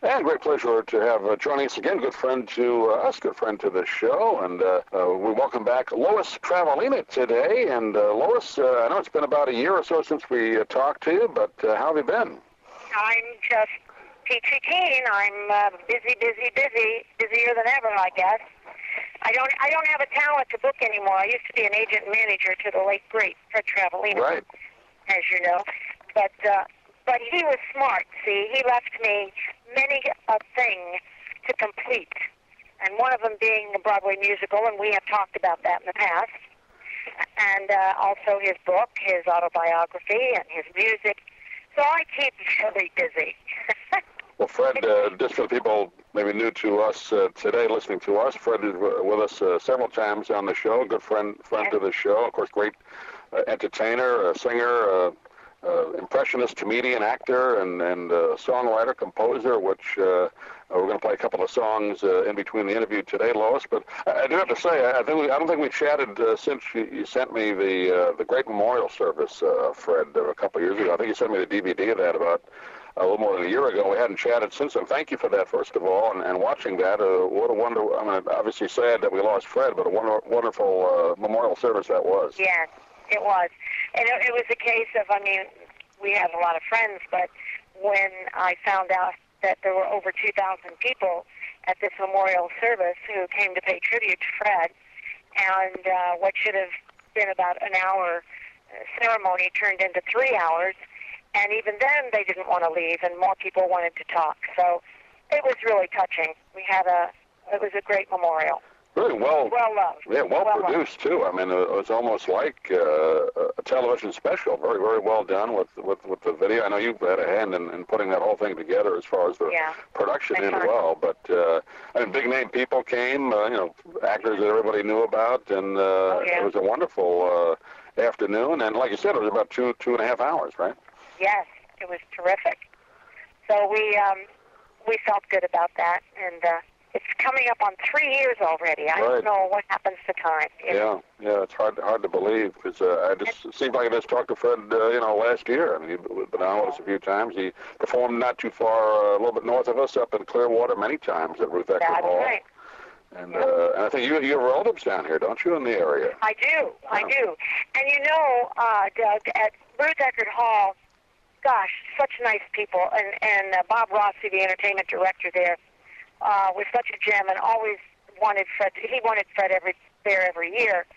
And great pleasure to have joining us again, good friend to us, good friend to the show. And we welcome back Lois Travalena today. And Lois, I know it's been about a year or so since we talked to you, but how have you been? I'm just peachy keen. I'm busy, busier than ever, I guess. I don't have a talent to book anymore. I used to be an agent manager to the late great Fred Travalena, right, as you know. But he was smart. See, he left me many a thing to complete, and one of them being the Broadway musical, and we have talked about that in the past. And also his book, his autobiography, and his music. So I keep really busy. Well, Fred, just for the people maybe new to us today, listening to us, Fred is with us several times on the show, good friend to the show, of course, great entertainer, singer, impressionist, comedian, actor, and songwriter, composer, which we're going to play a couple of songs in between the interview today, Lois. But I do have to say, I don't think we chatted since you sent me the great memorial service, Fred, a couple of years ago. I think you sent me the DVD of that about a little more than a year ago. We hadn't chatted since then. Thank you for that, first of all, and watching that. What a wonder! I mean, obviously sad that we lost Fred, but a wonderful memorial service that was. Yes, it was. And it was a case of, I mean, we have a lot of friends, but when I found out that there were over 2,000 people at this memorial service who came to pay tribute to Fred, and what should have been about an hour ceremony turned into 3 hours, and even then they didn't want to leave, and more people wanted to talk. So it was really touching. It was a great memorial. Really well loved. Yeah, well produced too. I mean, it was almost like a television special. Very, very well done with the video. I know you had a hand in putting that whole thing together as far as the production as well. But I mean, big name people came. Actors that everybody knew about, and it was a wonderful afternoon. And like you said, it was about two and a half hours, right? Yes, it was terrific. So we felt good about that, and. It's coming up on 3 years already. I don't know what happens to time. Yeah, it's hard to believe because it seemed like I just talked to Fred, last year. I mean, he'd been on with us a few times. He performed not too far, a little bit north of us, up in Clearwater, many times at Ruth Eckerd Hall. Right. And I think you have relatives down here, don't you, in the area? I do. And Doug, at Ruth Eckerd Hall, gosh, such nice people. And Bob Rossi, the entertainment director there, was such a gem and always wanted Fred. He wanted Fred every year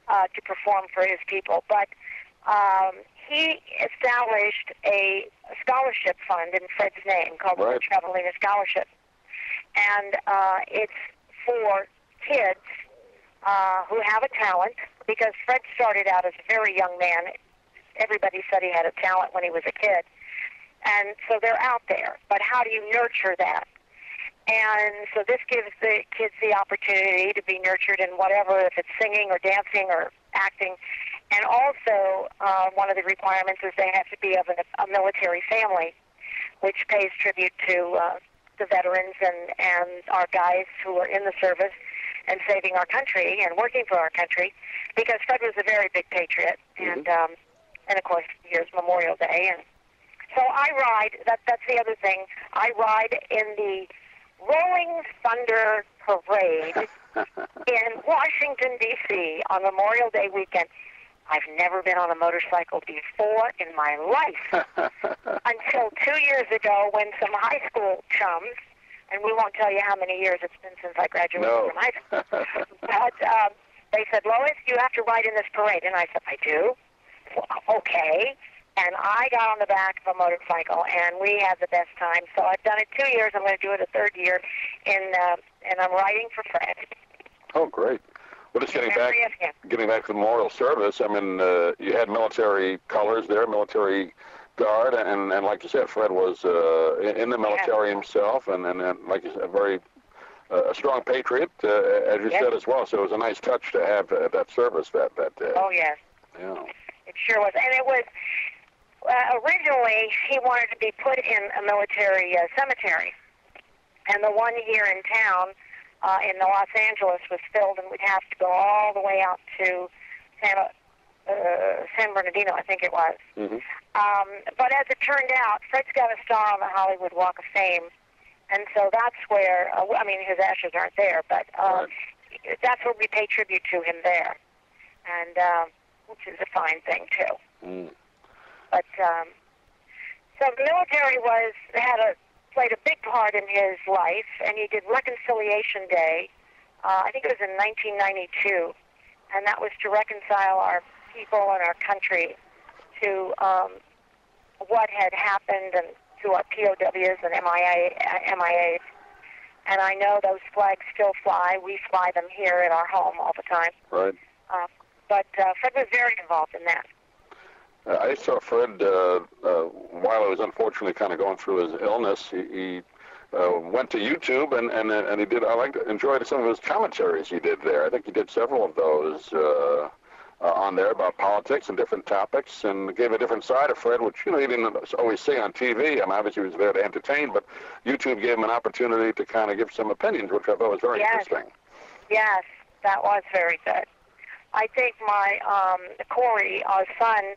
to perform for his people. But he established a scholarship fund in Fred's name called the Fred Travalena Scholarship. And it's for kids who have a talent, because Fred started out as a very young man. Everybody said he had a talent when he was a kid. And so they're out there. But how do you nurture that? And so this gives the kids the opportunity to be nurtured in whatever, if it's singing or dancing or acting. And also, one of the requirements is they have to be of a military family, which pays tribute to the veterans and our guys who are in the service and saving our country and working for our country, because Fred was a very big patriot. And of course, here's Memorial Day. And so I ride, that's the other thing, I ride in the Rolling Thunder Parade in Washington, D.C. on Memorial Day weekend. I've never been on a motorcycle before in my life until 2 years ago when some high school chums, and we won't tell you how many years it's been since I graduated from high school, but they said, Lois, you have to ride in this parade. And I said, I do? Well, okay. And I got on the back of a motorcycle, and we had the best time. So I've done it 2 years. I'm going to do it a third year, and I'm riding for Fred. Oh, great. Well, just getting back to the memorial service, I mean, you had military colors there, military guard, and like you said, Fred was in the military himself, and like you said, a strong patriot, as you said as well. So it was a nice touch to have that service that day. Oh, yes. Yeah. It sure was. And it was... originally, he wanted to be put in a military cemetery, and the one here in town, in Los Angeles, was filled, and we'd have to go all the way out to San Bernardino, I think it was. Mm-hmm. But as it turned out, Fred's got a star on the Hollywood Walk of Fame, And so that's where, I mean, his ashes aren't there, but Right. that's where we pay tribute to him there, and which is a fine thing, too. Mm. But so the military played a big part in his life, and he did Reconciliation Day. I think it was in 1992, and that was to reconcile our people and our country to what had happened and to our POWs and MIAs. And I know those flags still fly. We fly them here at our home all the time. Right. But Fred was very involved in that. I saw Fred while he was unfortunately kind of going through his illness. He went to YouTube and he did. Enjoyed some of his commentaries he did there. I think he did several of those on there about politics and different topics, and gave a different side of Fred, which he didn't always see on TV. I mean, obviously he was there to entertain, but YouTube gave him an opportunity to kind of give some opinions, which I thought was very interesting. Yes, that was very good. I think my Corey, our son,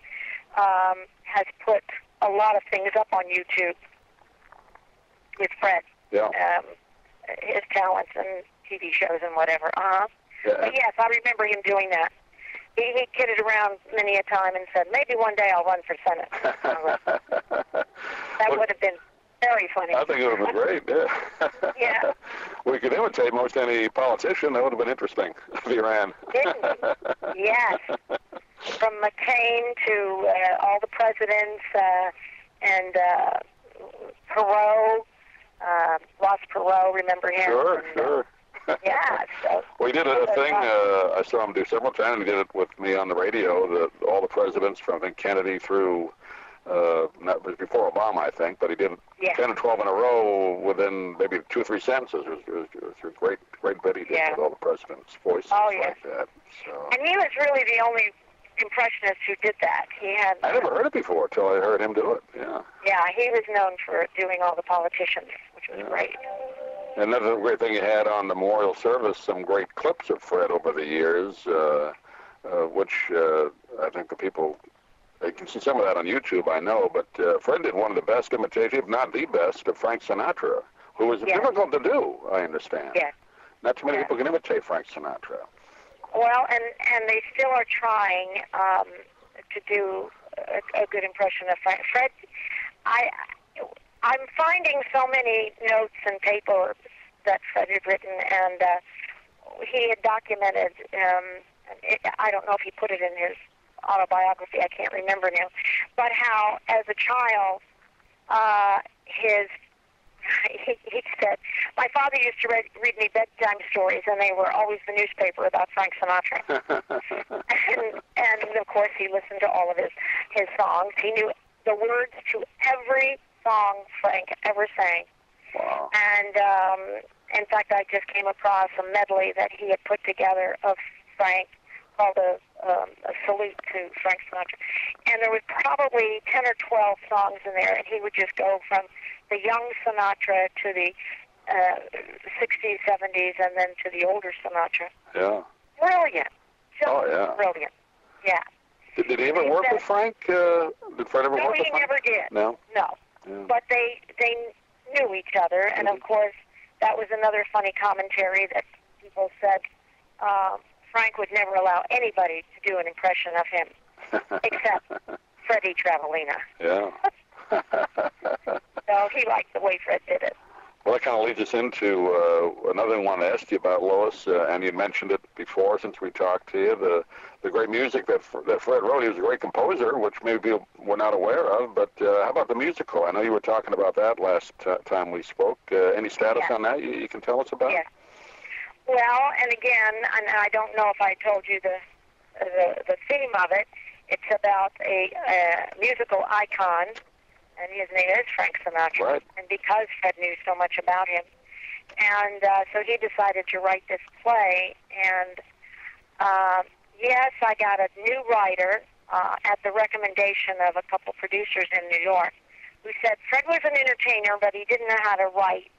has put a lot of things up on YouTube with Fred. Yeah. His talents and TV shows and whatever. Yeah. But yes, I remember him doing that. He kidded around many a time and said, maybe one day I'll run for Senate. That would have been very funny. I think it would have been great, yeah. Yeah. We could imitate most any politician. That would have been interesting if he ran. Yes. From McCain to all the presidents and Perot, Ross Perot, remember him? Sure, sure. Yeah. So, well, he did a thing, I saw him do several times. He did it with me on the radio, all the presidents from Kennedy through, that was before Obama, I think, but he did 10 or 12 in a row within maybe 2 or 3 sentences. It was a great bit he did with all the presidents' voices like that. So. And he was really the only impressionist who did that. I never heard it before until I heard him do it, yeah. Yeah, he was known for doing all the politicians, which was great. And another great thing he had on the memorial service, some great clips of Fred over the years, which I think the people, they can see some of that on YouTube, I know, but Fred did one of the best imitations, if not the best, of Frank Sinatra, who was difficult to do, I understand. Yes. Not too many people can imitate Frank Sinatra. Well, and they still are trying to do a good impression of Fred. I'm finding so many notes and papers that Fred had written, and he had documented, I don't know if he put it in his autobiography, I can't remember now, but how, as a child, he said, my father used to read me bedtime stories, and they were always the newspaper about Frank Sinatra. and of course, he listened to all of his songs. He knew the words to every song Frank ever sang. Wow. And in fact, I just came across a medley that he had put together of Frank called a salute to Frank Sinatra. And there was probably 10 or 12 songs in there, and he would just go from the young Sinatra to the 60s, 70s, and then to the older Sinatra. Yeah. Brilliant. Just brilliant. Yeah. Did he ever work with Frank? Did Fred ever work with Frank? No, he never did. No? No. Yeah. But they knew each other, and of course, that was another funny commentary that people said Frank would never allow anybody to do an impression of him, except Freddie Travalena. Yeah. So he liked the way Fred did it. Well, that kind of leads us into another thing I wanted to ask you about, Lois, and you mentioned it before since we talked to you, the great music that Fred wrote. He was a great composer, which maybe people were not aware of, but how about the musical? I know you were talking about that last time we spoke. Any status on that you can tell us about? Yes. Well, and again, and I don't know if I told you the theme of it. It's about a musical icon, and his name is Frank Sinatra. Right. And because Fred knew so much about him, and so he decided to write this play. And yes, I got a new writer at the recommendation of a couple producers in New York who said Fred was an entertainer, but he didn't know how to write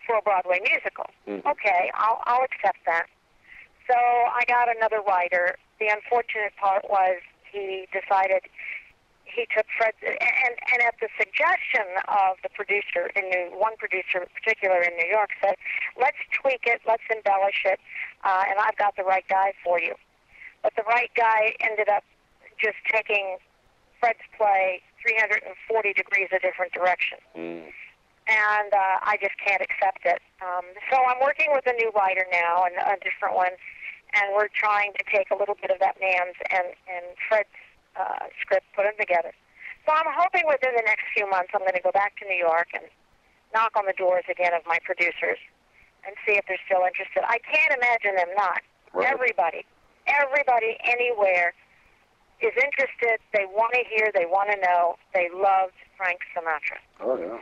for a Broadway musical. Mm-hmm. Okay, I'll accept that. So I got another writer. The unfortunate part was he decided he took Fred's, and at the suggestion of the producer, one producer in particular in New York, said, let's tweak it, let's embellish it, and I've got the right guy for you. But the right guy ended up just taking Fred's play 340 degrees a different direction. And I just can't accept it. So I'm working with a new writer now, and a different one, and we're trying to take a little bit of that man's and Fred's script, put them together. So I'm hoping within the next few months I'm going to go back to New York and knock on the doors again of my producers and see if they're still interested. I can't imagine them not. Right. Everybody anywhere is interested. They want to hear. They want to know. They loved Frank Sinatra. Oh, yeah.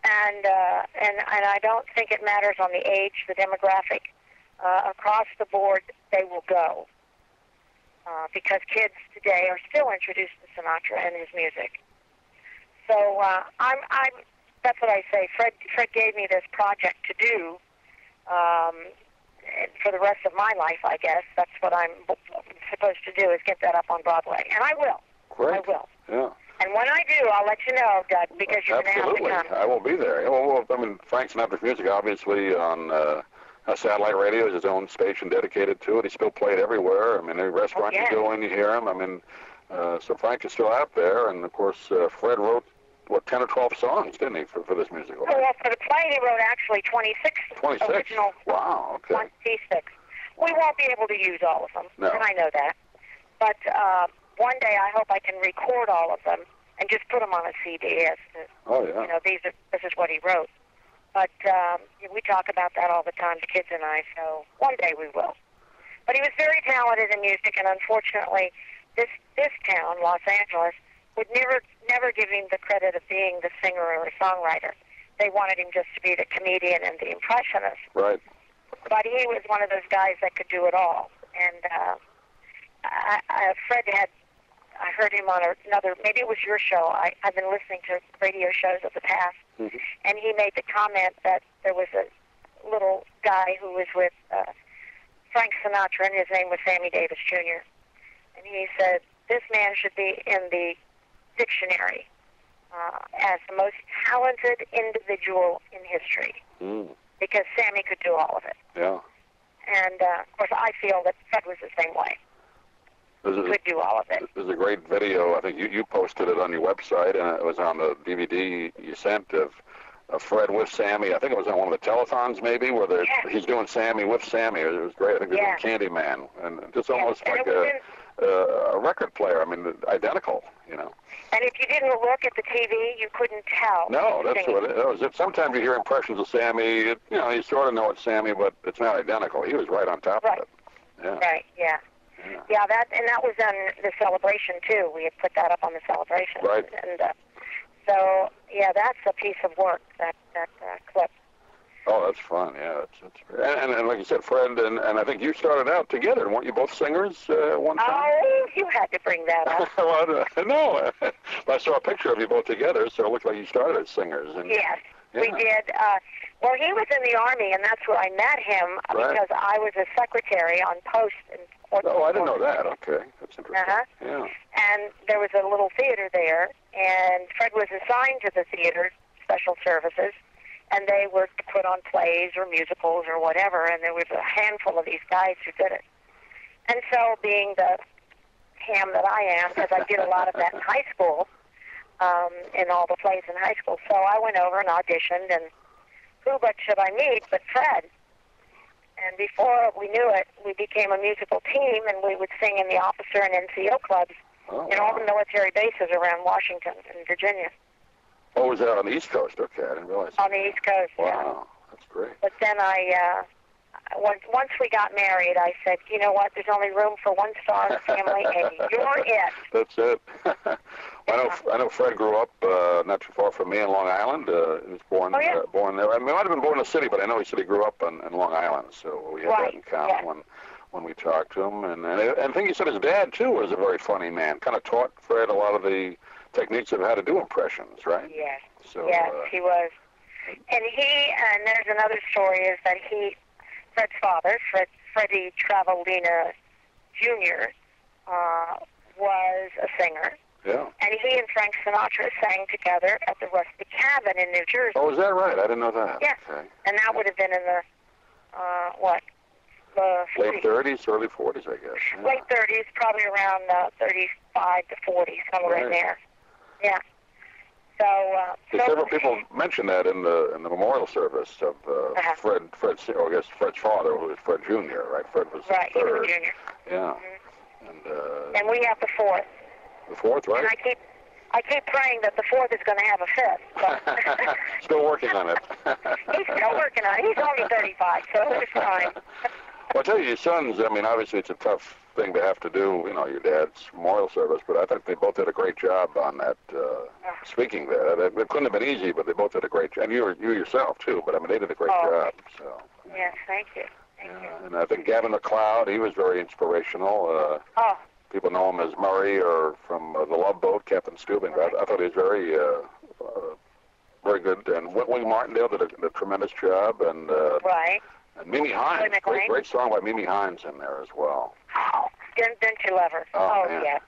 And I don't think it matters on the age, the demographic. Across the board, they will go. Because kids today are still introduced to Sinatra and his music. So that's what I say. Fred gave me this project to do for the rest of my life, I guess. That's what I'm supposed to do, is get that up on Broadway. And I will. Great. I will. Yeah. And when I do, I'll let you know, Doug, because you're going to have to come. I will be there. Yeah, well, I mean, Frank Sinatra's music, obviously, on satellite radio is his own station dedicated to it. He's still played everywhere. I mean, every restaurant you go in, you hear him. I mean, so Frank is still out there. And, of course, Fred wrote, 10 or 12 songs, didn't he, for this musical? Oh, well, for the play, he wrote actually 26. 26? Original. Wow, okay. 26. We won't be able to use all of them, no. And I know that. But one day I hope I can record all of them and just put them on a CD as to, you know, this is what he wrote. But we talk about that all the time, the kids and I, so one day we will. But he was very talented in music, and unfortunately, this town, Los Angeles, would never give him the credit of being the singer or a songwriter. They wanted him just to be the comedian and the impressionist. Right. But he was one of those guys that could do it all. And Fred had, I heard him on another, maybe it was your show. I've been listening to radio shows of the past. Mm-hmm. And he made the comment that there was a little guy who was with Frank Sinatra, and his name was Sammy Davis Jr. And he said, this man should be in the dictionary as the most talented individual in history. Because Sammy could do all of it. Yeah. And, of course, I feel that Fred was the same way. He could do all of it. There's a great video. I think you posted it on your website, and it was on the DVD you sent of Fred with Sammy. I think it was on one of the telethons, maybe, where he's doing Sammy with Sammy. It was great. I think they're doing Candyman. And just almost like a record player. I mean, identical, you know. And if you didn't look at the TV, you couldn't tell. No, that's what it was. Sometimes you hear impressions of Sammy. You sort of know it's Sammy, but it's not identical. He was right on top of it. Yeah. Right, yeah. Yeah, that was on the Celebration, too. We had put that up on the Celebration. Right. And so, yeah, that's a piece of work, that clip. Oh, that's fun, yeah. And like you said, Fred, and I think you started out together. Weren't you both singers one time? Oh, you had to bring that up. Well, no. I saw a picture of you both together, so it looked like you started as singers. And, yes, we did. Well, he was in the Army, and that's where I met him because I was a secretary on post. Oh, I didn't know that. Okay, that's interesting. Yeah. And there was a little theater there, and Fred was assigned to the theater, special services, and they were to put on plays or musicals or whatever, and there was a handful of these guys who did it. And so, being the ham that I am, because I did a lot of that in high school, in all the plays in high school, so I went over and auditioned, and who but should I meet but Fred? And before we knew it, we became a musical team, and we would sing in the officer and NCO clubs in all the military bases around Washington and Virginia. Oh, was that on the East Coast? Okay, I didn't realize that. On the East Coast, Wow, that's great. But then once we got married, I said, you know what, there's only room for one star in the family, and you're it. That's it. I know Fred grew up not too far from me in Long Island. He was born there. I mean, he might have been born in the city, but I know he said he grew up in Long Island, so we had that in common when we talked to him. And I think he said his dad, too, was a very funny man, kind of taught Fred a lot of the techniques of how to do impressions, right? Yes. So, yes, he was. And there's another story, is that Fred's father, Freddie Travalena Jr., was a singer. Yeah. And he and Frank Sinatra sang together at the Rusty Cabin in New Jersey. Oh, is that right? I didn't know that. Yes. Okay. And that would have been in the, the late 30s, early 40s, I guess. Yeah. Late 30s, probably around 35 to 40, somewhere in there. Yeah. So, several people mentioned that in the memorial service of Fred's father, who was Fred Jr., right? Fred was right, the third. Jr. Yeah. Mm-hmm. And we have the fourth. The fourth, right? And I keep praying that the fourth is going to have a fifth. But still working on it. He's still working on it. He's only 35, so it's fine. Well, I tell you, your sons, I mean, obviously it's a tough thing to have to do, you know, your dad's memorial service, but I think they both did a great job on that, speaking there. It couldn't have been easy, but they both did a great job. And you yourself, too, but I mean, they did a great job. So. Yes, thank you. Thank you. And I think Gavin MacLeod, he was very inspirational. People know him as Murray or from The Love Boat, Captain Stubing. Right. I thought he was very good. And Whitwing Martindale did a tremendous job. And right. And Mimi Hines, great song by Mimi Hines in there as well. Oh, didn't you love her? Oh yeah.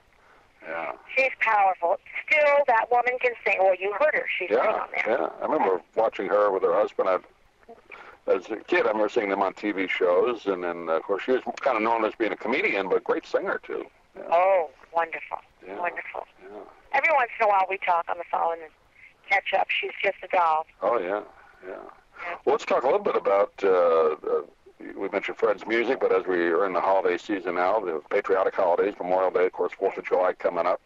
Yeah. She's powerful. Still, that woman can sing. Well, you heard her. She sang on there. Yeah, I remember watching her with her husband. As a kid, I remember seeing them on TV shows, and then, of course, she was kind of known as being a comedian, but a great singer, too. Yeah. Oh, wonderful. Yeah. Wonderful. Yeah. Every once in a while we talk on the phone and catch up. She's just a doll. Oh, yeah. Well, let's talk a little bit about, we mentioned Fred's music, but as we are in the holiday season now, the patriotic holidays, Memorial Day, of course, 4th of July coming up,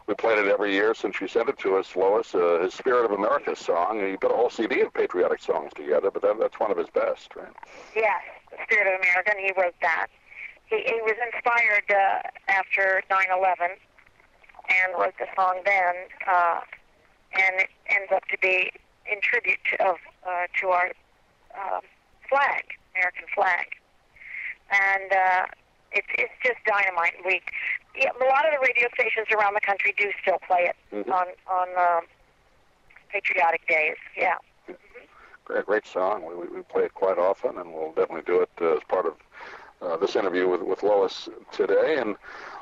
we played it every year since you sent it to us, Lois, his Spirit of America song. He put a whole CD of patriotic songs together, but that's one of his best, right? Yes, the Spirit of America, and he wrote that. He was inspired after 9/11 and wrote the song then, and it ends up to be in tribute to our flag, American flag, and it's just dynamite. A lot of the radio stations around the country do still play it on patriotic days. Yeah. Great song. We play it quite often, and we'll definitely do it as part of this interview with Lois today. And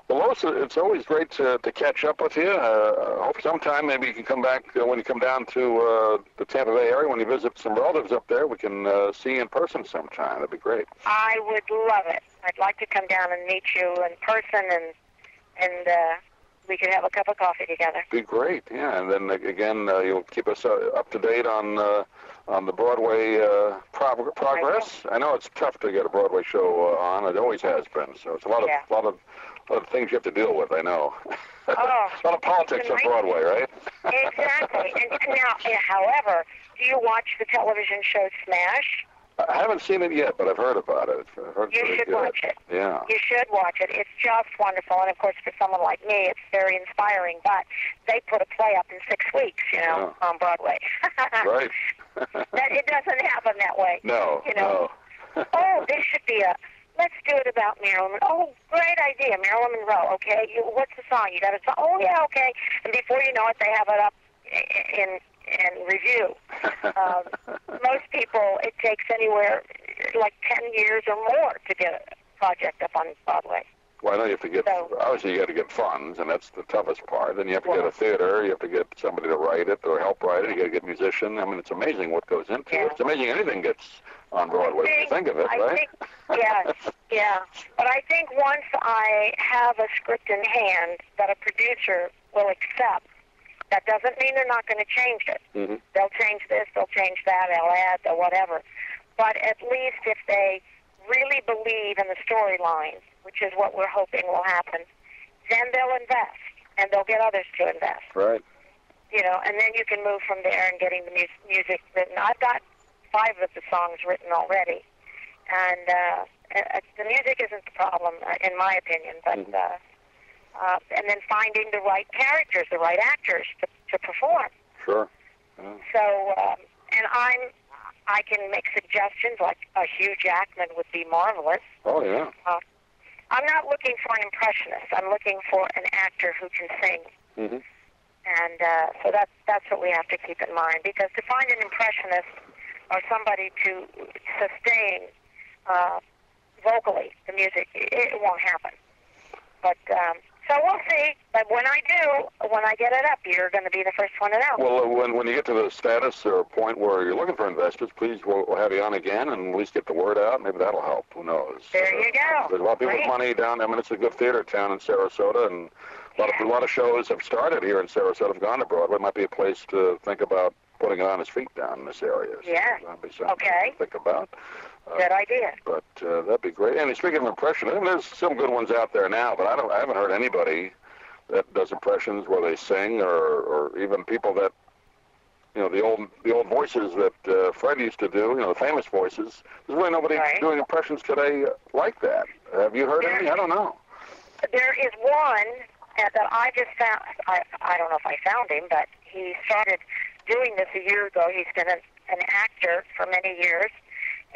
well, Lois, it's always great to catch up with you. Hope sometime maybe you can come back when you come down to the Tampa Bay area, when you visit some relatives up there. We can see you in person sometime. That'd be great. I would love it. I'd like to come down and meet you in person, and we could have a cup of coffee together. Be great, yeah. And then again, you'll keep us up to date on the Broadway progress. I know it's tough to get a Broadway show on. It always has been. So it's a lot of things you have to deal with. I know. Oh, a lot of politics on Broadway, right? Exactly. And now, however, do you watch the television show Smash? I haven't seen it yet, but I've heard about it. You should watch it. Yeah. You should watch it. It's just wonderful. And, of course, for someone like me, it's very inspiring. But they put a play up in 6 weeks, on Broadway. Right. It doesn't happen that way. No, no. Oh, this should be let's do it about Marilyn. Oh, great idea, Marilyn Monroe. Okay, what's the song? You got a song? Oh, yeah, okay. And before you know it, they have it up in review. Most people, it takes anywhere like 10 years or more to get a project up on Broadway. Well, I know you have to get, obviously you got to get funds, and that's the toughest part. Then you have to get a theater, you have to get somebody to write it or help write it, you got to get a musician. I mean, it's amazing what goes into it. It's amazing anything gets on Broadway when you think of it, right? Yeah. But I think once I have a script in hand that a producer will accept, that doesn't mean they're not going to change it. Mm-hmm. They'll change this, they'll change that, they'll add, they'll whatever. But at least if they really believe in the storyline, which is what we're hoping will happen, then they'll invest, and they'll get others to invest. Right. And then you can move from there and getting the music written. I've got 5 of the songs written already, and the music isn't the problem, in my opinion, but and then finding the right characters, the right actors to perform. Sure. So, and I can make suggestions, like a Hugh Jackman would be marvelous. Oh, yeah. I'm not looking for an impressionist. I'm looking for an actor who can sing. Mm-hmm. And so that's what we have to keep in mind, because to find an impressionist or somebody to sustain vocally the music, it won't happen. But So we'll see. But when I do, when I get it up, you're going to be the first one to know. Well, when you get to the status or point where you're looking for investors, please, we'll have you on again and at least get the word out. Maybe that'll help. Who knows? There you go. There's a lot of people Great. with money down. I mean, it's a good theater town in Sarasota, and a lot of shows have started here in Sarasota. Have gone to Broadway. It might be a place to think about putting it on its feet down in this area. So Yeah. that'd be something to think about. Good idea. But that'd be great. And speaking of impression, I mean, there's some good ones out there now, but I haven't heard anybody that does impressions where they sing, or even people that, you know, the old voices that Fred used to do, you know, the famous voices. There's really nobody doing impressions today like that. Have you heard any? I don't know. There is one that I just found. I don't know if I found him, but he started doing this a year ago. He's been an actor for many years,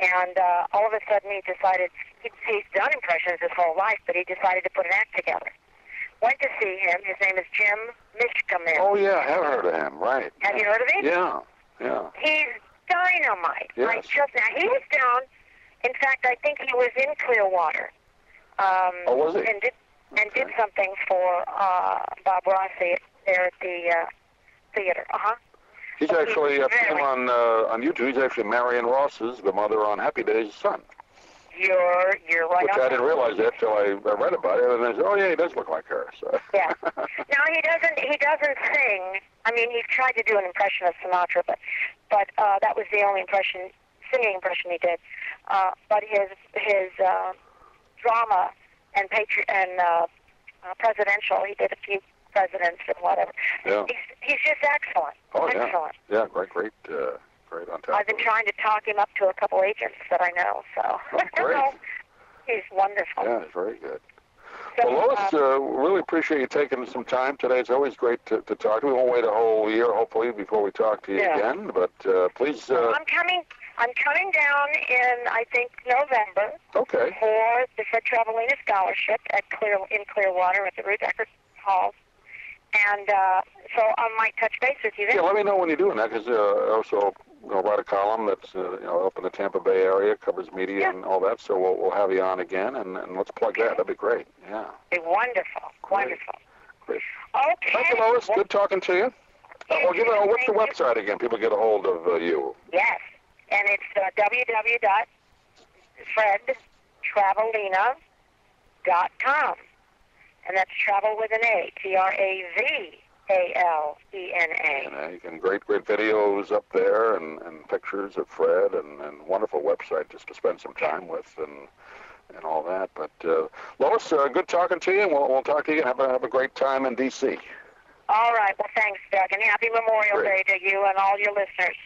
and all of a sudden he decided, he's done impressions his whole life, but he decided to put an act together. Went to see him. His name is Jim Mishkamin. Oh, yeah, I have heard of him, right. Have you heard of him? Yeah. He's dynamite. Yes. Now, he was down, in fact, I think he was in Clearwater. Was he? And did something for Bob Rossi there at the theater. He's actually, I've seen him on YouTube, he's actually Marion Ross's, the mother on Happy Days' son. You're right. Which I didn't realize that till I read about it, and I said, oh yeah, he does look like her. So. Yeah. No, he doesn't sing. I mean, he tried to do an impression of Sinatra, but that was the only singing impression he did. But his drama and presidential, he did a few presidents and whatever. Yeah. He's just excellent. Oh, excellent. Yeah, great on top. I've been trying to talk him up to a couple agents that I know, so. Oh, great. He's wonderful. Yeah, he's very good. So, well, Lois, really appreciate you taking some time today. It's always great to talk to you. We won't wait a whole year, hopefully, before we talk to you again. But please. I'm coming down in, I think, November. Okay. For the Fred Travalena Scholarship in Clearwater at the Ruth Eckerd Hall. And so I might touch base with you then. Yeah, let me know when you're doing that, because I also write a column that's up in the Tampa Bay area, covers media and all that. So we'll have you on again, and let's plug that. That'd be great. Yeah. Wonderful. Wonderful. Great. Okay. Thank you, Lois. Good talking to you. What's the website again? People get a hold of you. Yes, and it's www.fredtravalena.com. And that's travel with an A, Travalena. You can great videos up there and pictures of Fred and wonderful website just to spend some time with and all that. But Lois, good talking to you, and we'll talk to you again. Have a great time in D.C. All right. Well, thanks, Doug, and happy Memorial Day to you and all your listeners.